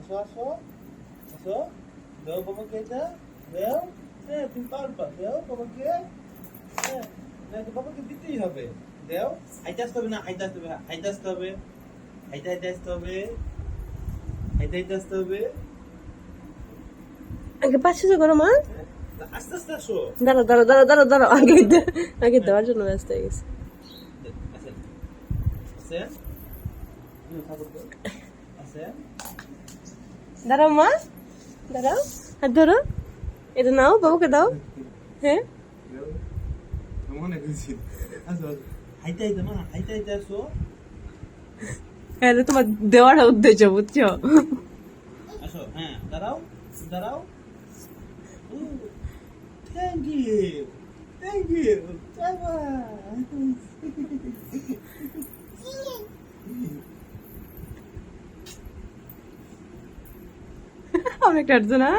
আসো আসো আসো, দেও বাবাকে এটা, দেও। হ্যাঁ তুমি পারবা, দেও বাবাকে। হ্যাঁ, না তো বাবাকে দিতেই হবে। দেও, হাইতে আসতে হবে না, হাইতে আসতে হবে, হাইতে আসতে হবে, হাইতে হাইতে আসতে হবে, হাইতে হাইতে আসতে হবে। আগে পাশে যে করো মা। হ্যাঁ, আস্তে আস্তে আসো। দাঁড়াও দাঁড়াও দাঁড়াও দাঁড়াও দাঁড়াও আগে হ্যাঁ, দেওয়ার জন্য ব্যস্ত হয়ে গেছে। আসেন আসেন, ঠাকুর তো আসেন। দাঁড়াও মা, দাঁড়াও, হাত ধরো, এটা নাও, বাবুকে দাও। হ্যাঁ, মনে করছি, আসো হাইতে হাইতে মা, হাইতে হাইতে আসো। হ্যাঁ তোমার দেওয়ার উদ্দেশ্য বুঝছো। আসো, হ্যাঁ দাঁড়াও দাঁড়াও। থ্যাংক ইউ, থ্যাংক ইউ, বাবা। অনেকটা না।